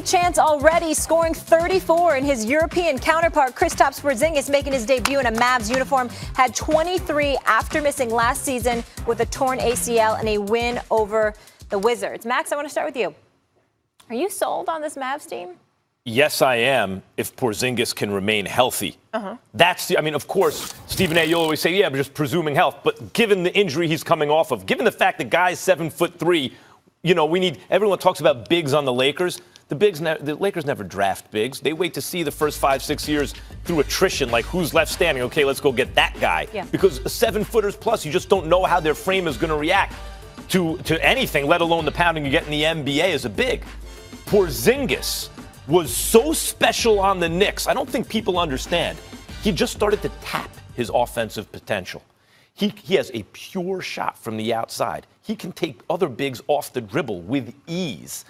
great chance already, scoring 34, and his European counterpart, Kristaps Porzingis, making his debut in a Mavs uniform, had 23 after missing last season with a torn ACL and a win over the Wizards. Max, I want to start with you. Are you sold on this Mavs team? Yes, I am, if Porzingis can remain healthy. Of course, Stephen A., you'll always say, yeah, but just presuming health. But given the injury he's coming off of, given the fact that guy's 7'3", everyone talks about bigs on the Lakers. The Lakers never draft bigs. They wait to see the first 5-6 years through attrition, like who's left standing. Okay, let's go get that guy. Yeah. Because 7-footers plus, you just don't know how their frame is going to react to anything, let alone the pounding you get in the NBA as a big. Porzingis was so special on the Knicks. I don't think people understand. He just started to tap his offensive potential. He has a pure shot from the outside. He can take other bigs off the dribble with ease.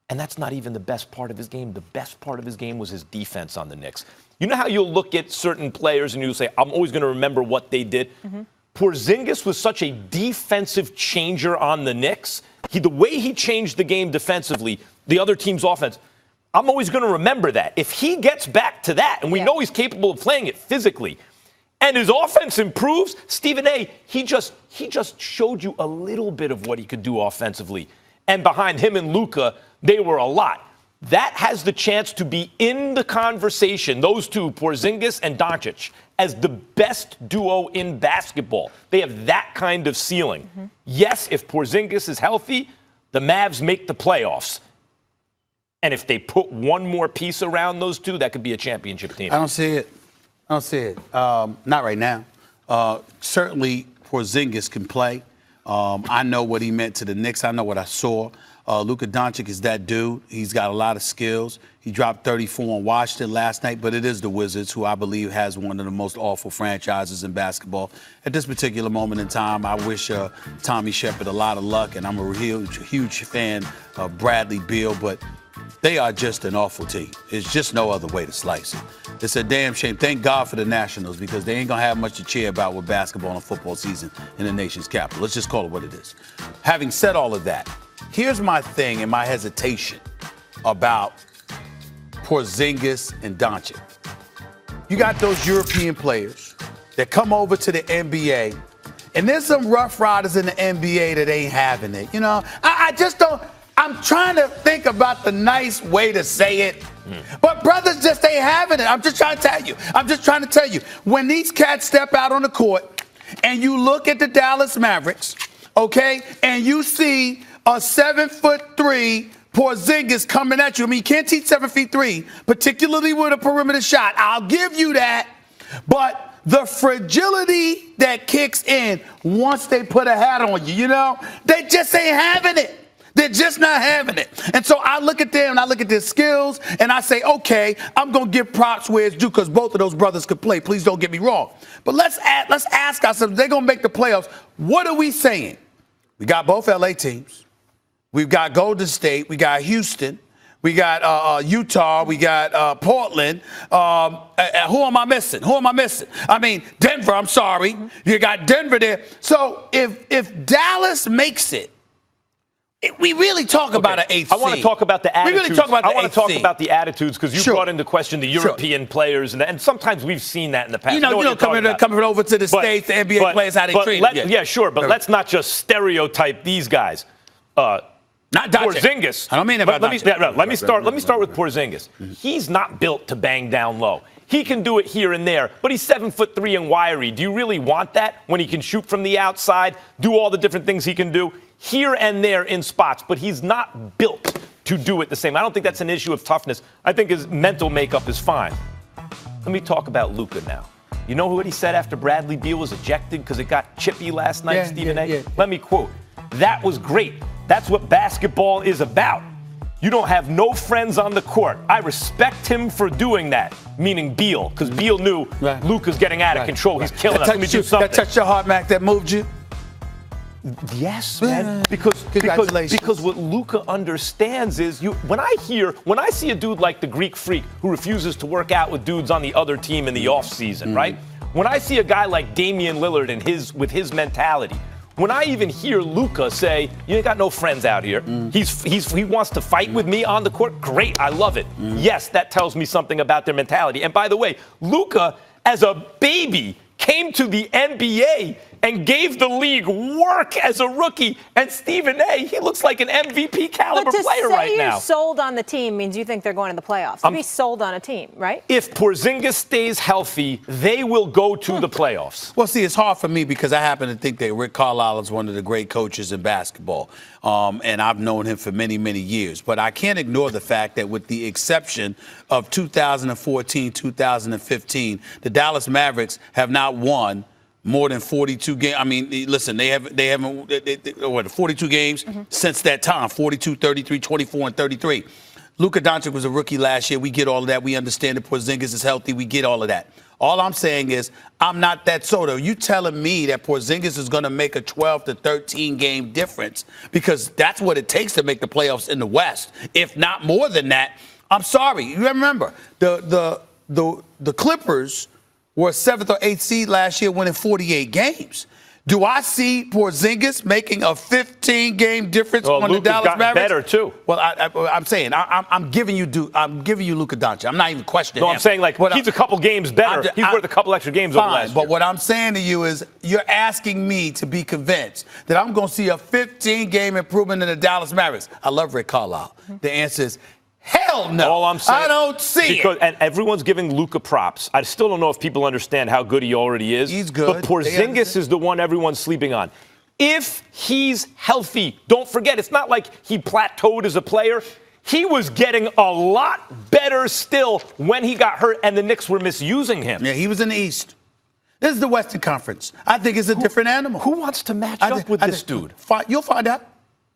And that's not even the best part of his game. The best part of his game was his defense on the Knicks. You know how you'll look at certain players and you'll say, I'm always going to remember what they did? Porzingis was such a defensive changer on the Knicks. The way he changed the game defensively, the other team's offense, I'm always going to remember that. If he gets back to that, and we know he's capable of playing it physically, and his offense improves, Stephen A., he just showed you a little bit of what he could do offensively. And behind him and Luka, they were a lot. That has the chance to be in the conversation, those two, Porzingis and Doncic, as the best duo in basketball. They have that kind of ceiling. Yes, if Porzingis is healthy, the Mavs make the playoffs. And if they put one more piece around those two, that could be a championship team. I don't see it. Not right now. Certainly, Porzingis can play. I know what he meant to the Knicks. I know what I saw. Luka Doncic is that dude. He's got a lot of skills. He dropped 34 on Washington last night, but it is the Wizards, who I believe has one of the most awful franchises in basketball. At this particular moment in time, I wish Tommy Shepard a lot of luck, and I'm a huge fan of Bradley Beal, but they are just an awful team. It's just no other way to slice it. It's a damn shame. Thank God for the Nationals, because they ain't going to have much to cheer about with basketball and football season in the nation's capital. Let's just call it what it is. Having said all of that, here's my thing and my hesitation about Porzingis and Doncic. You got those European players that come over to the NBA, and there's some rough riders in the NBA that ain't having it. I just don't. I'm trying to think about the nice way to say it. But brothers just ain't having it. I'm just trying to tell you. When these cats step out on the court and you look at the Dallas Mavericks, okay, and you see a 7'3" Porzingis coming at you. I mean, you can't teach 7'3", particularly with a perimeter shot. I'll give you that. But the fragility that kicks in once they put a hat on you, they just ain't having it. They're just not having it. And so I look at them and I look at their skills and I say, okay, I'm going to give props where it's due, because both of those brothers could play. Please don't get me wrong. But let's ask ourselves, they're going to make the playoffs. What are we saying? We got both LA teams. We've got Golden State. We got Houston. We got Utah. We got Portland. Who am I missing? I mean, Denver, I'm sorry. You got Denver there. So if Dallas makes it, we really talk about an eighth seed. I want to talk about the attitudes. We really talk about the I want to talk about the attitudes, because you brought into question the European players, and sometimes we've seen that in the past. Coming over to the States, the NBA players, how they treat them. Yeah, sure, but let's not just stereotype these guys. Not Porzingis. I don't mean that. Let me start with Porzingis. He's not built to bang down low. He can do it here and there, but he's 7'3" and wiry. Do you really want that when he can shoot from the outside, do all the different things he can do here and there in spots? But he's not built to do it the same. I don't think that's an issue of toughness. I think his mental makeup is fine. Let me talk about Luka now. You know what he said after Bradley Beal was ejected because it got chippy last night, Stephen A? Yeah. Let me quote. That was great. That's what basketball is about. You don't have no friends on the court. I respect him for doing that, meaning Beal, because Beal knew Luka's getting out of control. He's killing us. Let me do something. That touched your heart, Mac, that moved you? Yes, man. Because what Luka understands is when I see a dude like the Greek Freak who refuses to work out with dudes on the other team in the offseason, right? When I see a guy like Damian Lillard with his mentality, when I even hear Luka say, "You ain't got no friends out here," he wants to fight with me on the court. Great, I love it. Yes, that tells me something about their mentality. And by the way, Luka, as a baby, came to the NBA and gave the league work as a rookie. And Stephen A., he looks like an MVP caliber player right now. But to say you're sold on the team means you think they're going to the playoffs. To be sold on a team, right? If Porzingis stays healthy, they will go to the playoffs. Well, see, it's hard for me because I happen to think that Rick Carlisle is one of the great coaches in basketball. And I've known him for many, many years. But I can't ignore the fact that with the exception of 2014, 2015, the Dallas Mavericks have not won more than 42 games. I mean, listen, they haven't 42 games since that time, 42, 33, 24, and 33. Luka Doncic was a rookie last year. We get all of that. We understand that Porzingis is healthy. We get all of that. All I'm saying is I'm not that soda. You telling me that Porzingis is going to make a 12 to 13 game difference because that's what it takes to make the playoffs in the West, if not more than that. I'm sorry. You remember the Clippers were a 7th or 8th seed last year, winning 48 games. Do I see Porzingis making a 15-game difference on the Dallas Mavericks? Better too. Well, I'm saying I'm giving you Luka Doncic. I'm not even questioning him. No, I'm saying he's a couple games better. He's worth a couple extra games over last year. But what I'm saying to you is you're asking me to be convinced that I'm going to see a 15-game improvement in the Dallas Mavericks. I love Rick Carlisle. The answer is hell no. All I'm saying, I don't see it. And everyone's giving Luka props. I still don't know if people understand how good he already is. He's good. But Porzingis is the one everyone's sleeping on. If he's healthy, don't forget, it's not like he plateaued as a player. He was getting a lot better still when he got hurt and the Knicks were misusing him. Yeah, he was in the East. This is the Western Conference. I think it's a different animal. Who wants to match up with this dude? You'll find out.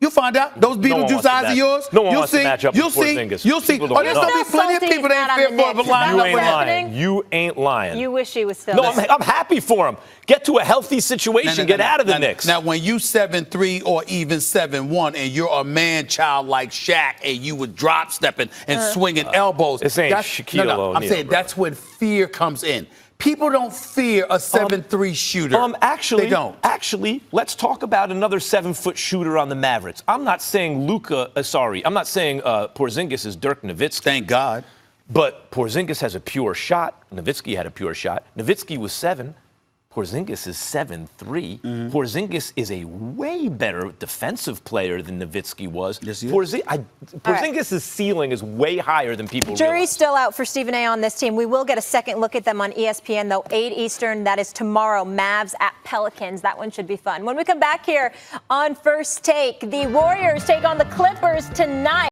You'll find out. Those Beetlejuice eyes of yours. No one wants to match up with Porzingis. You'll see. Oh, there's going to be plenty of people that ain't fearful of lining up with him. You ain't lying. You wish he was still. No, I'm happy for him. Get to a healthy situation. Get out of the Knicks. Now, when you 7'3" or even 7'1", and you're a man-child like Shaq, and you were drop stepping and swinging elbows, this ain't Shaquille O'Neal. I'm saying that's when fear comes in. People don't fear a 7'3" shooter. Actually, they don't. Actually, let's talk about another 7-foot shooter on the Mavericks. I'm not saying I'm not saying Porzingis is Dirk Nowitzki. Thank God. But Porzingis has a pure shot. Nowitzki had a pure shot. Nowitzki was 7. Porzingis is 7'3". Porzingis is a way better defensive player than Nowitzki was. Yes, he is. Porzingis' ceiling is way higher than people Jury's realize. still out for Stephen A. on this team. We will get a second look at them on ESPN, though, 8 Eastern. That is tomorrow. Mavs at Pelicans. That one should be fun. When we come back here on First Take, the Warriors take on the Clippers tonight.